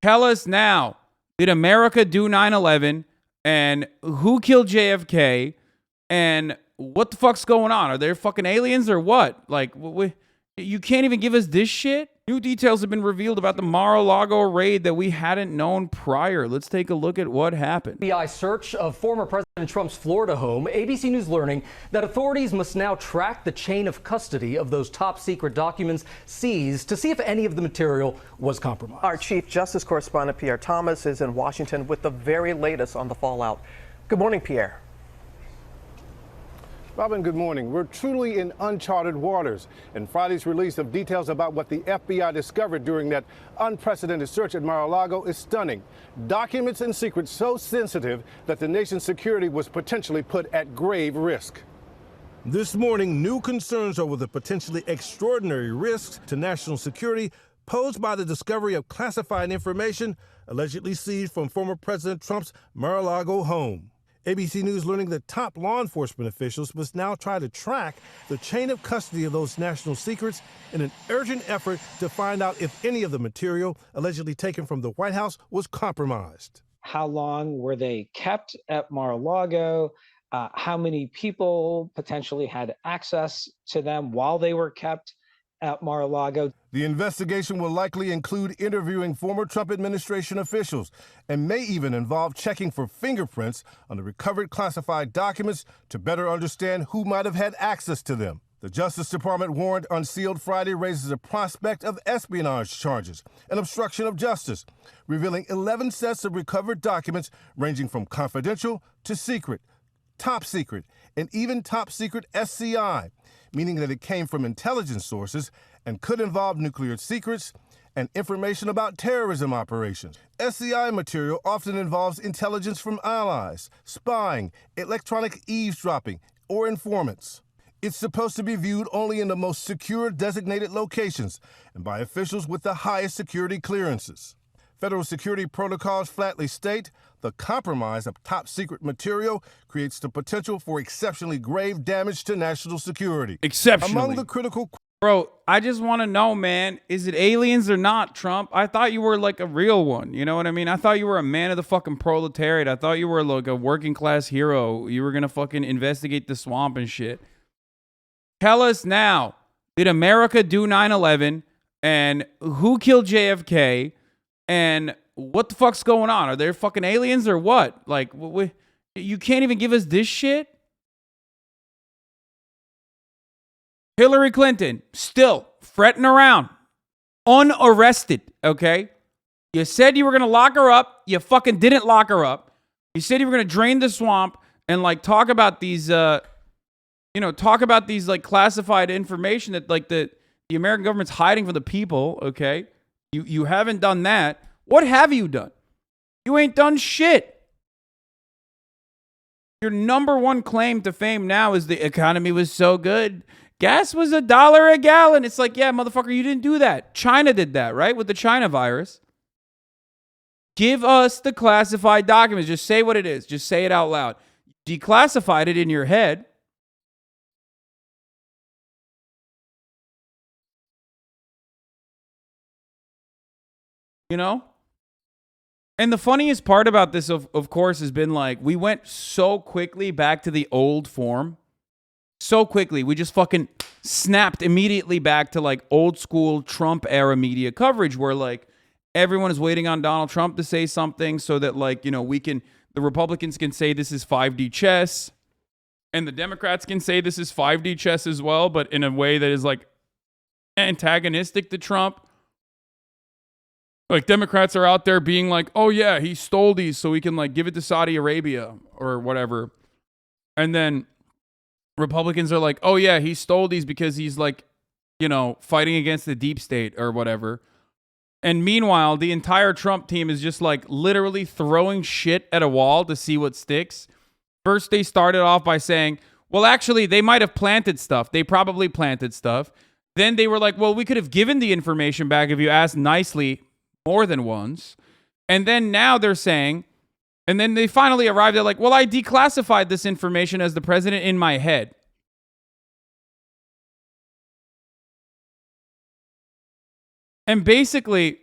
Tell us now. Did America do 9/11? And who killed JFK? And what the fuck's going on? Are there fucking aliens or what? Like, you can't even give us this shit? New details have been revealed about the Mar-a-Lago raid that we hadn't known prior. Let's take a look at what happened. FBI search of former President Trump's Florida home. ABC News learning that authorities must now track the chain of custody of those top secret documents seized to see if any of the material was compromised. Our Chief Justice correspondent Pierre Thomas is in Washington with the very latest on the fallout. Good morning, Pierre. Robin, good morning. We're truly in uncharted waters, and Friday's release of details about what the FBI discovered during that unprecedented search at Mar-a-Lago is stunning. Documents and secrets so sensitive that the nation's security was potentially put at grave risk. This morning, new concerns over the potentially extraordinary risks to national security posed by the discovery of classified information allegedly seized from former President Trump's Mar-a-Lago home. ABC News learning that top law enforcement officials must now try to track the chain of custody of those national secrets in an urgent effort to find out if any of the material allegedly taken from the White House was compromised. How long were they kept at Mar-a-Lago? How many people potentially had access to them while they were kept at Mar-a-Lago? The investigation will likely include interviewing former Trump administration officials and may even involve checking for fingerprints on the recovered classified documents to better understand who might have had access to them. The Justice Department warrant unsealed Friday raises a prospect of espionage charges and obstruction of justice, revealing 11 sets of recovered documents ranging from confidential to secret, top secret, and even top secret SCI, meaning that it came from intelligence sources and could involve nuclear secrets and information about terrorism operations. SCI material often involves intelligence from allies, spying, electronic eavesdropping, or informants. It's supposed to be viewed only in the most secure designated locations and by officials with the highest security clearances. Federal security protocols flatly state the compromise of top secret material creates the potential for exceptionally grave damage to national security. Exceptionally. Among the critical... Bro, I just want to know, man, is it aliens or not, Trump? I thought you were like a real one. You know what I mean? I thought you were a man of the fucking proletariat. I thought you were like a working class hero. You were going to fucking investigate the swamp and shit. Tell us now, did America do 9/11? And who killed JFK? And what the fuck's going on? Are there fucking aliens or what? Like, you can't even give us this shit? Hillary Clinton, still fretting around, unarrested, okay? You said you were going to lock her up. You fucking didn't lock her up. You said you were going to drain the swamp and, like, talk about these, like, classified information that, like, the American government's hiding from the people, okay? You haven't done that. What have you done? You ain't done shit. Your number one claim to fame now is the economy was so good. Gas was $1 a gallon. It's like, yeah, motherfucker, you didn't do that. China did that, right? With the China virus. Give us the classified documents. Just say what it is. Just say it out loud. Declassified it in your head. You know? And the funniest part about this, of course, has been like, we went so quickly back to the old form. So quickly. We just fucking snapped immediately back to like old school Trump era media coverage where like everyone is waiting on Donald Trump to say something so that like, you know, the Republicans can say this is 5D chess and the Democrats can say this is 5D chess as well, but in a way that is like antagonistic to Trump. Like Democrats are out there being like, oh yeah, he stole these so we can like give it to Saudi Arabia or whatever. And then Republicans are like, oh yeah, he stole these because he's like, you know, fighting against the deep state or whatever. And meanwhile, the entire Trump team is just like literally throwing shit at a wall to see what sticks. First, they started off by saying, well, actually, they might have planted stuff. They probably planted stuff. Then they were like, well, we could have given the information back if you asked nicely more than once. And then now they're saying, and then they finally arrived at like, well, I declassified this information as the president in my head. And basically,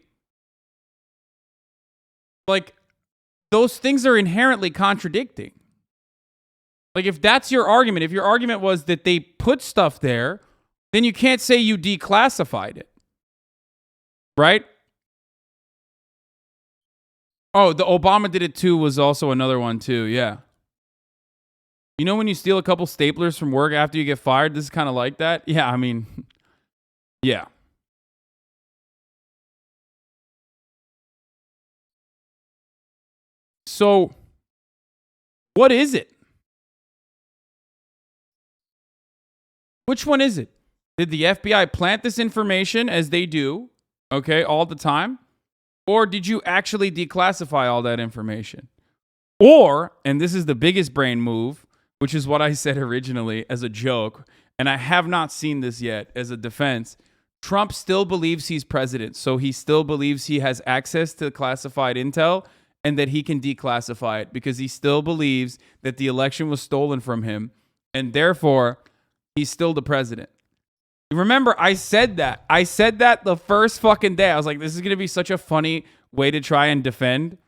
Like, those things are inherently contradicting. Like, if that's your argument, if your argument was that they put stuff there, then you can't say you declassified it. Right? Oh, the Obama did it too was also another one too, yeah. You know when you steal a couple staplers from work after you get fired? This is kind of like that. Yeah, I mean, yeah. So, what is it? Which one is it? Did the FBI plant this information as they do, okay, all the time? Or did you actually declassify all that information? Or, and this is the biggest brain move, which is what I said originally as a joke, and I have not seen this yet as a defense, Trump still believes he's president, so he still believes he has access to classified intel and that he can declassify it because he still believes that the election was stolen from him, and therefore, he's still the president. Remember, I said that. I said that the first fucking day. I was like, this is going to be such a funny way to try and defend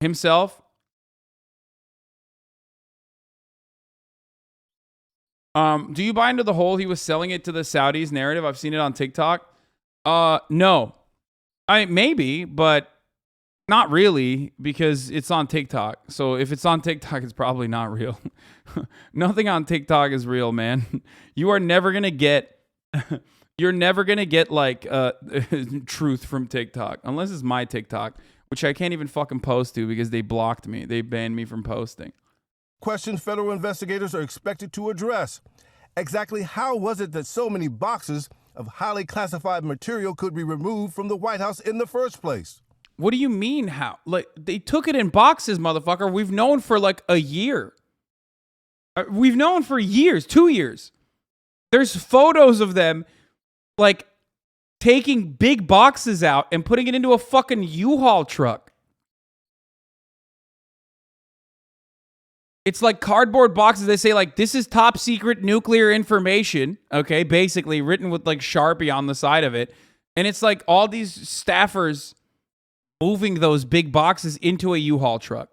himself. Do you buy into the whole he was selling it to the Saudis narrative? I've seen it on TikTok. No. Maybe, but not really because it's on TikTok. So if it's on TikTok, it's probably not real. Nothing on TikTok is real, man. You are never going to get you're never going to get like truth from TikTok unless it's my TikTok, which I can't even fucking post to because they blocked me. They banned me from posting. Questions federal investigators are expected to address. Exactly how was it that so many boxes of highly classified material could be removed from the White House in the first place? What do you mean how? Like, they took it in boxes, motherfucker. We've known for like a year. We've known for years, 2 years. There's photos of them like taking big boxes out and putting it into a fucking U-Haul truck. It's like cardboard boxes. They say like, this is top secret nuclear information. Okay, basically written with like Sharpie on the side of it. And it's like all these staffers moving those big boxes into a U-Haul truck.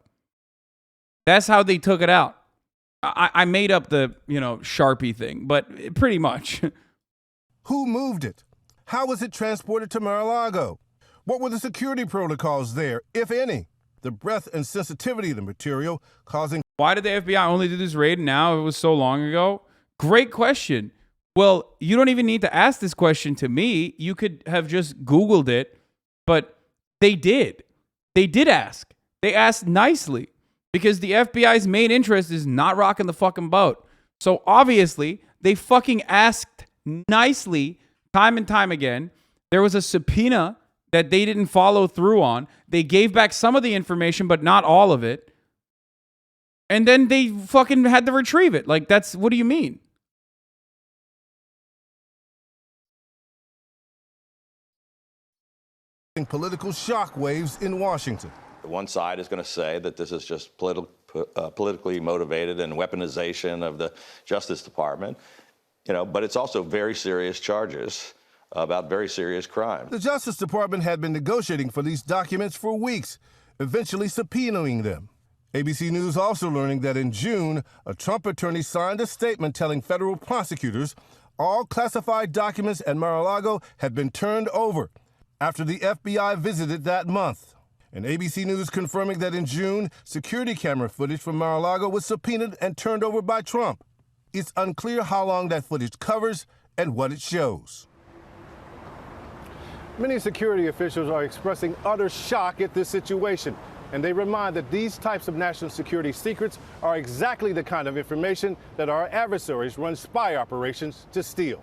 That's how they took it out. I made up the, Sharpie thing, but pretty much. Who moved it? How was it transported to Mar-a-Lago? What were the security protocols there, if any? The breadth and sensitivity of the material causing... Why did the FBI only do this raid now? It was so long ago. Great question. Well, you don't even need to ask this question to me. You could have just Googled it, but they did. They did ask. They asked nicely because the FBI's main interest is not rocking the fucking boat. So obviously, they fucking asked nicely time and time again. There was a subpoena that they didn't follow through on. They gave back some of the information, but not all of it. And then they fucking had to retrieve it. Like, what do you mean? Political shockwaves in Washington. One side is going to say that this is just politically motivated and weaponization of the Justice Department, but it's also very serious charges about very serious crime. The Justice Department had been negotiating for these documents for weeks, eventually subpoenaing them. ABC News also learning that in June, a Trump attorney signed a statement telling federal prosecutors all classified documents at Mar-a-Lago had been turned over after the FBI visited that month. And ABC News confirming that in June, security camera footage from Mar-a-Lago was subpoenaed and turned over by Trump. It's unclear how long that footage covers and what it shows. Many security officials are expressing utter shock at this situation, and they remind that these types of national security secrets are exactly the kind of information that our adversaries run spy operations to steal.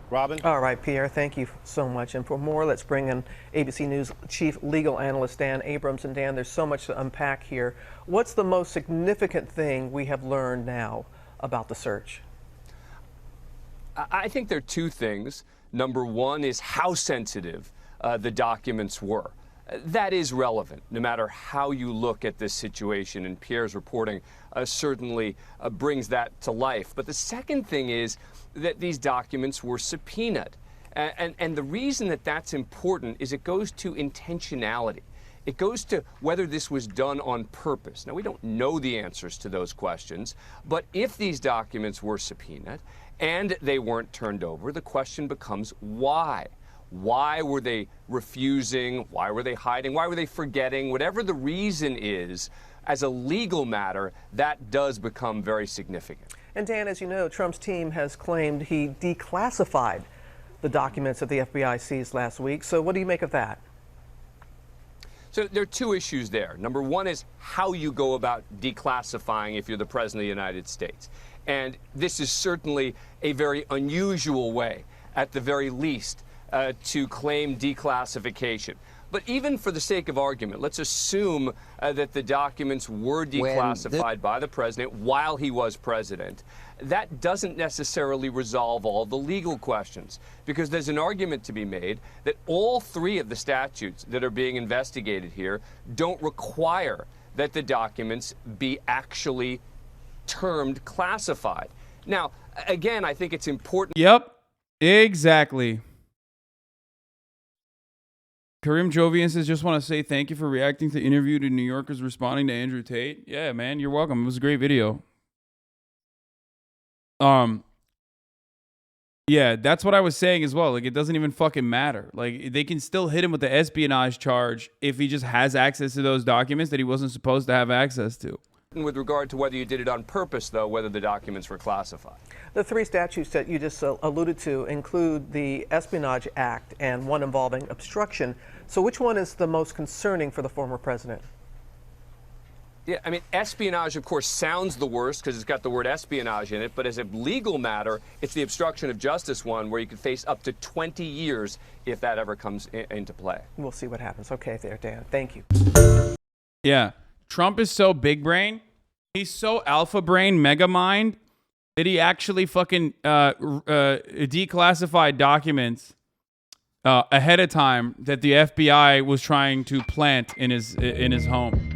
Robin? All right, Pierre, thank you so much. And for more, let's bring in ABC News Chief Legal Analyst Dan Abrams. And Dan, there's so much to unpack here. What's the most significant thing we have learned now about the search? I think there are two things. Number one is how sensitive the documents were. That is relevant, no matter how you look at this situation, and Pierre's reporting certainly brings that to life. But the second thing is that these documents were subpoenaed. And the reason that that's important is it goes to intentionality. It goes to whether this was done on purpose. Now, we don't know the answers to those questions, but if these documents were subpoenaed and they weren't turned over, the question becomes why? Why were they refusing? Why were they hiding? Why were they forgetting? Whatever the reason is, as a legal matter, that does become very significant. And Dan, as you know, Trump's team has claimed he declassified the documents that the FBI seized last week. So what do you make of that? So there are two issues there. Number one is how you go about declassifying if you're the President of the United States. And this is certainly a very unusual way, at the very least, to claim declassification. But even for the sake of argument, let's assume that the documents were declassified by the president while he was president. That doesn't necessarily resolve all the legal questions, because there's an argument to be made that all three of the statutes that are being investigated here don't require that the documents be actually termed classified. Now, again, I think it's important. Yep, exactly. Karim Jovian says, just want to say thank you for reacting to the interview to New Yorkers responding to Andrew Tate. Yeah, man, you're welcome. It was a great video. Yeah, that's what I was saying as well. Like, it doesn't even fucking matter. Like, they can still hit him with the espionage charge if he just has access to those documents that he wasn't supposed to have access to. With regard to whether you did it on purpose, though, whether the documents were classified. The three statutes that you just alluded to include the Espionage Act and one involving obstruction. So which one is the most concerning for the former president? Yeah, I mean, espionage, of course, sounds the worst because it's got the word espionage in it. But as a legal matter, it's the obstruction of justice one where you could face up to 20 years if that ever comes into play. We'll see what happens. Okay, there, Dan. Thank you. Yeah. Trump is so big brain. He's so alpha brain, mega mind that he actually fucking declassified documents ahead of time that the FBI was trying to plant in his home.